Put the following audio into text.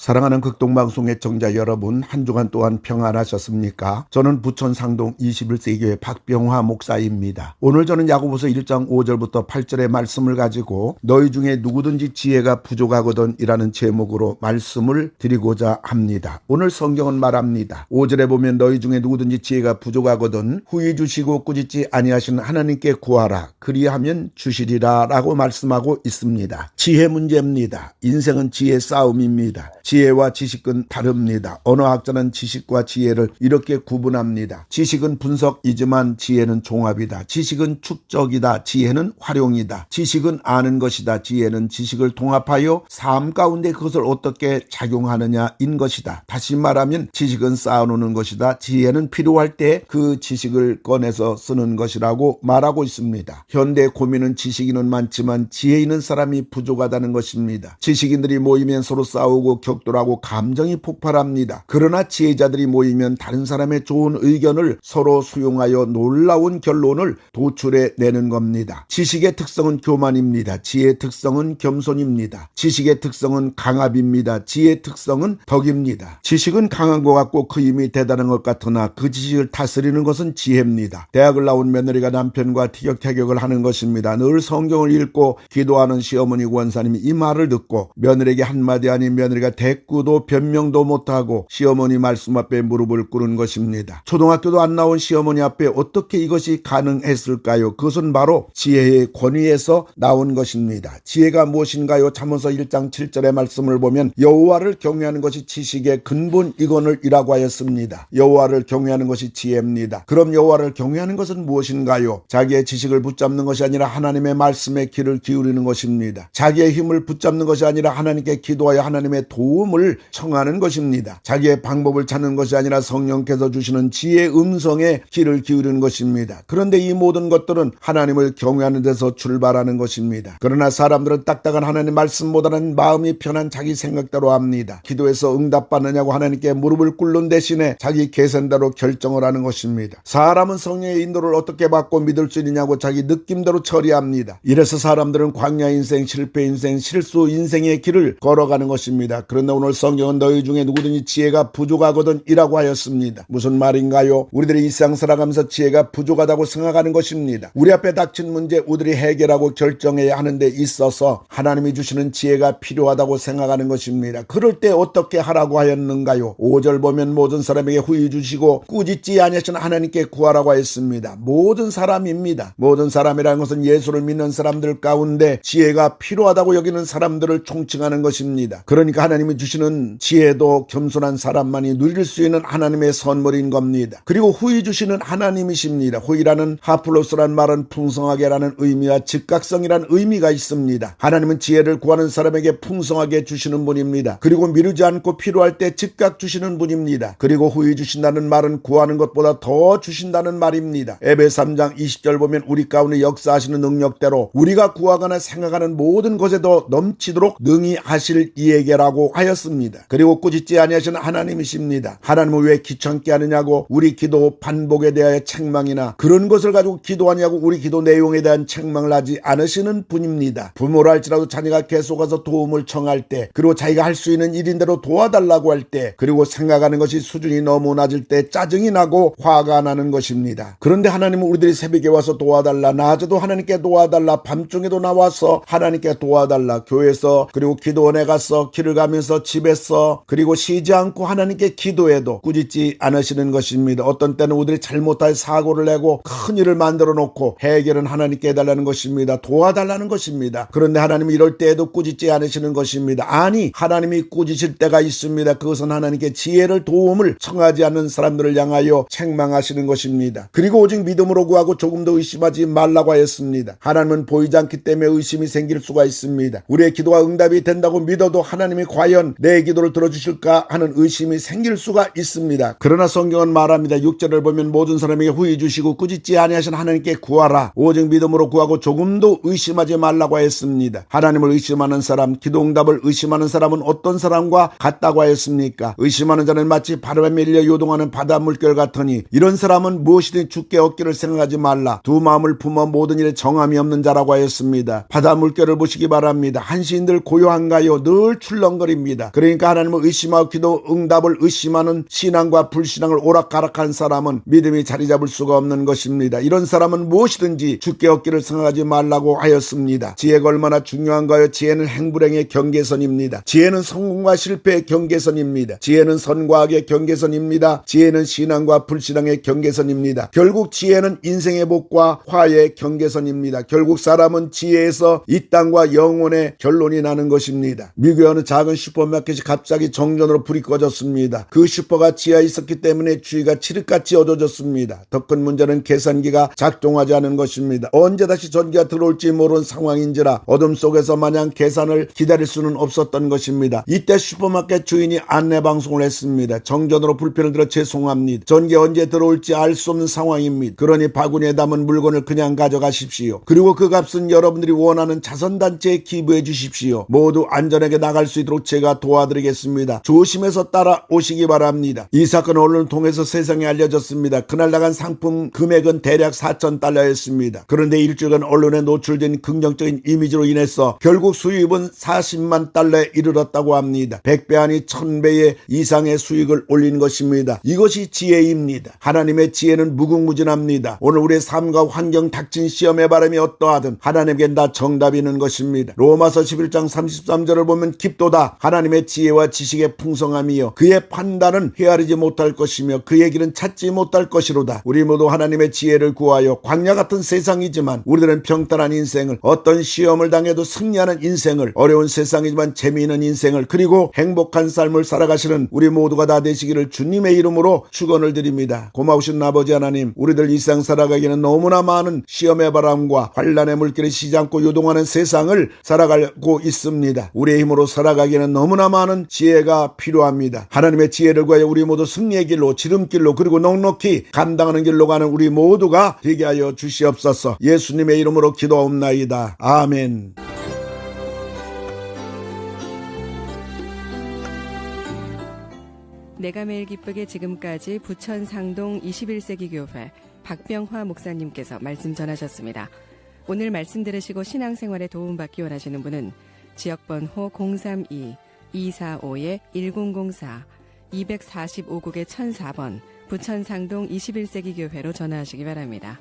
사랑하는 극동방송 애청자 여러분, 한 주간 또한 평안하셨습니까? 저는 부천 상동 21세 교회 박병화 목사입니다. 오늘 저는 야고보서 1장 5절부터 8절의 말씀을 가지고 너희 중에 누구든지 지혜가 부족하거든 이라는 제목으로 말씀을 드리고자 합니다. 오늘 성경은 말합니다. 5절에 보면 너희 중에 누구든지 지혜가 부족하거든 후히 주시고 꾸짖지 아니하시는 하나님께 구하라 그리하면 주시리라 라고 말씀하고 있습니다. 지혜 문제입니다. 인생은 지혜 싸움입니다. 지혜와 지식은 다릅니다. 언어학자는 지식과 지혜를 이렇게 구분합니다. 지식은 분석이지만 지혜는 종합이다. 지식은 축적이다. 지혜는 활용이다. 지식은 아는 것이다. 지혜는 지식을 통합하여 삶 가운데 그것을 어떻게 작용하느냐인 것이다. 다시 말하면 지식은 쌓아놓는 것이다. 지혜는 필요할 때 그 지식을 꺼내서 쓰는 것이라고 말하고 있습니다. 현대 고민은 지식인은 많지만 지혜 있는 사람이 부족하다는 것입니다. 지식인들이 모이면 서로 싸우고 격돌하고 감정이 폭발합니다. 그러나 지혜자들이 모이면 다른 사람의 좋은 의견을 서로 수용하여 놀라운 결론을 도출해내는 겁니다. 지식의 특성은 교만입니다. 지혜의 특성은 겸손입니다. 지식의 특성은 강압입니다. 지혜의 특성은 덕입니다. 지식은 강한 것 같고 그 힘이 대단한 것 같으나 그 지식을 다스리는 것은 지혜입니다. 대학을 나온 며느리가 남편과 티격태격을 하는 것입니다. 늘 성경을 읽고 기도하는 시어머니 권사님이 이 말을 듣고 며느리에게 한마디 아닌 며느리가 대꾸도 변명도 못하고 시어머니 말씀 앞에 무릎을 꿇은 것입니다. 초등학교도 안 나온 시어머니 앞에 어떻게 이것이 가능했을까요? 그것은 바로 지혜의 권위에서 나온 것입니다. 지혜가 무엇인가요? 잠언서 1장 7절의 말씀을 보면 여호와를 경외하는 것이 지식의 근본이거늘이라고 하였습니다. 여호와를 경외하는 것이 지혜입니다. 그럼 여호와를 경외하는 것은 무엇인가요? 자기의 지식을 붙잡는 것이 아니라 하나님의 말씀에 귀를 기울이는 것입니다. 자기의 힘을 붙잡는 것이 아니라 하나님께 기도하여 하나님의 도움을 청하는 것입니다. 자기의 방법을 찾는 것이 아니라 성령께서 주시는 지혜의 음성에 귀를 기울이는 것입니다. 그런데 이 모든 것들은 하나님을 경외하는 데서 출발하는 것입니다. 그러나 사람들은 딱딱한 하나님 말씀보다는 마음이 편한 자기 생각대로 합니다. 기도해서 응답받느냐고 하나님께 무릎을 꿇는 대신에 자기 계산대로 결정을 하는 것입니다. 사람은 성령의 인도를 어떻게 받고 믿을 수 있느냐고 자기 느낌대로 처리합니다. 이래서 사람들은 광야 인생, 실패 인생, 실수 인생의 길을 걸어가는 것입니다. 그런데 오늘 성경은 너희 중에 누구든지 지혜가 부족하거든 이라고 하였습니다. 무슨 말인가요? 우리들이 이 세상 살아가면서 지혜가 부족하다고 생각하는 것입니다. 우리 앞에 닥친 문제 우리들이 해결하고 결정해야 하는 데 있어서 하나님이 주시는 지혜가 필요하다고 생각하는 것입니다. 그럴 때 어떻게 하라고 하였는가요? 5절 보면 모든 사람에게 후히 주시고 꾸짖지 아니하시는 하나님께 구하라고 하였습니다. 모든 사람입니다. 모든 사람이라는 것은 예수를 믿는 사람들 가운데 지혜가 필요하다고 여기는 사람들을 총칭하는 것입니다. 그러니까 하나님이 주시는 지혜도 겸손한 사람만이 누릴 수 있는 하나님의 선물인 겁니다. 그리고 후히 주시는 하나님이십니다. 후히라는 하플로스란 말은 풍성하게라는 의미와 즉각성이라는 의미가 있습니다. 하나님은 지혜를 구하는 사람에게 풍성하게 주시는 분입니다. 그리고 미루지 않고 필요할 때 즉각 주시는 분입니다. 그리고 후히 주신다는 말은 구하는 것보다 더 주신다는 말입니다. 에베소 3장 20절 보면 우리 가운데 역사하시는 능력대로 우리가 구하거나 생각하는 모든 것에도 넘치도록 능히 하실 이에게라고 하였습니다. 그리고 꾸짖지 아니하시는 하나님이십니다. 하나님은 왜 귀찮게 하느냐고 우리 기도 반복에 대하여 책망이나 그런 것을 가지고 기도하냐고 우리 기도 내용에 대한 책망을 하지 않으시는 분입니다. 부모라 할지라도 자녀가 계속해서 도움을 청할 때 그리고 자기가 할 수 있는 일인대로 도와달라고 할 때 그리고 생각하는 것이 수준이 너무 낮을 때 짜증이 나고 화가 나는 것입니다. 그런데 하나님은 우리들이 새벽에 와서 도와달라, 낮에도 하나님께 도와달라, 밤중에도 나와서 하나님께 도와달라, 교회에서 그리고 기도원에 가서 길을 가면서 집에서 그리고 쉬지 않고 하나님께 기도해도 꾸짖지 않으시는 것입니다. 어떤 때는 우리들이 잘못할 사고를 내고 큰 일을 만들어 놓고 해결은 하나님께 해달라는 것입니다. 도와달라는 것입니다. 그런데 하나님이 이럴 때에도 꾸짖지 않으시는 것입니다. 아니, 하나님이 꾸짖을 때가 있습니다. 그것은 하나님께 지혜를 도움을 청하지 않는 사람들을 향하여 책망하시는 것입니다. 그리고 오직 믿음으로 구하고 조금 더 의심하지 말라고 하였습니다. 하나님은 보이지 않기 때문에 의심이 생길 수가 있습니다. 우리의 기도가 응답이 된다고 믿어도 하나님이 과연 내 기도를 들어주실까 하는 의심이 생길 수가 있습니다. 그러나 성경은 말합니다. 6절을 보면 모든 사람에게 후히 주시고 꾸짖지 아니하신 하나님께 구하라. 오직 믿음으로 구하고 조금도 의심하지 말라고 하였습니다. 하나님을 의심하는 사람, 기도 응답을 의심하는 사람은 어떤 사람과 같다고 하였습니까? 의심하는 자는 마치 바람에 밀려 요동하는 바다 물결 같으니 이런 사람은 무엇이든 주께 얻기를 생각하지 말라. 두 마음을 품어 모든 일에 정함이 없는 자라고 하였습니다. 바다 물결을 보시기 바랍니다. 한시인들 고요한가요? 늘 출렁거립니다. 것입니다. 그러니까 하나님을 의심하고 기도 응답을 의심하는 신앙과 불신앙을 오락가락한 사람은 믿음이 자리 잡을 수가 없는 것입니다. 이런 사람은 무엇이든지 주께 얻기를 생각하지 말라고 하였습니다. 지혜가 얼마나 중요한가요? 지혜는 행불행의 경계선입니다. 지혜는 성공과 실패의 경계선입니다. 지혜는 선과 악의 경계선입니다. 지혜는 신앙과 불신앙의 경계선입니다. 결국 지혜는 인생의 복과 화해의 경계선입니다. 결국 사람은 지혜에서 이 땅과 영혼의 결론이 나는 것입니다. 미국의 어느 작은 슈퍼마켓이 갑자기 정전으로 불이 꺼졌습니다. 그 슈퍼가 지하에 있었기 때문에 주위가 칠흑같이 어두워졌습니다. 더 큰 문제는 계산기가 작동하지 않은 것입니다. 언제 다시 전기가 들어올지 모르는 상황인지라 어둠 속에서 마냥 계산을 기다릴 수는 없었던 것입니다. 이때 슈퍼마켓 주인이 안내방송을 했습니다. 정전으로 불편을 들어 죄송합니다. 전기가 언제 들어올지 알 수 없는 상황입니다. 그러니 바구니에 담은 물건을 그냥 가져가십시오. 그리고 그 값은 여러분들이 원하는 자선단체에 기부해 주십시오. 모두 안전하게 나갈 수 있도록 제가 도와드리겠습니다. 조심해서 따라오시기 바랍니다. 이 사건은 언론을 통해서 세상에 알려졌습니다. 그날 나간 상품 금액은 대략 4,000달러였습니다. 그런데 일주일간 언론에 노출된 긍정적인 이미지로 인해서 결국 수입은 40만 달러에 이르렀다고 합니다. 100배 아니 1000배 이상의 수익을 올린 것입니다. 이것이 지혜입니다. 하나님의 지혜는 무궁무진합니다. 오늘 우리의 삶과 환경 닥친 시험의 바람이 어떠하든 하나님께는 다 정답이 있는 것입니다. 로마서 11장 33절을 보면 깊도다 하나님의 지혜와 지식의 풍성함이요 그의 판단은 헤아리지 못할 것이며 그의 길은 찾지 못할 것이로다. 우리 모두 하나님의 지혜를 구하여 광야 같은 세상이지만 우리들은 평탄한 인생을 어떤 시험을 당해도 승리하는 인생을 어려운 세상이지만 재미있는 인생을 그리고 행복한 삶을 살아가시는 우리 모두가 다 되시기를 주님의 이름으로 축원을 드립니다. 고마우신 아버지 하나님 우리들 이 세상 살아가기에는 너무나 많은 시험의 바람과 환난의 물길을 쉬지 않고 요동하는 세상을 살아가고 있습니다. 우리의 힘으로 살아가기에는 너무나 많은 지혜가 필요합니다. 하나님의 지혜를 구하여 우리 모두 승리의 길로 지름길로 그리고 넉넉히 감당하는 길로 가는 우리 모두가 되게 하여 주시옵소서. 예수님의 이름으로 기도하옵나이다. 아멘. 내가 매일 기쁘게 지금까지 부천 상동 21세기 교회 박병화 목사님께서 말씀 전하셨습니다. 오늘 말씀 들으시고 신앙생활에 도움받기 원하시는 분은 지역번호 032-245-1004 245국의 1004번 부천 상동 21세기 교회로 전화하시기 바랍니다.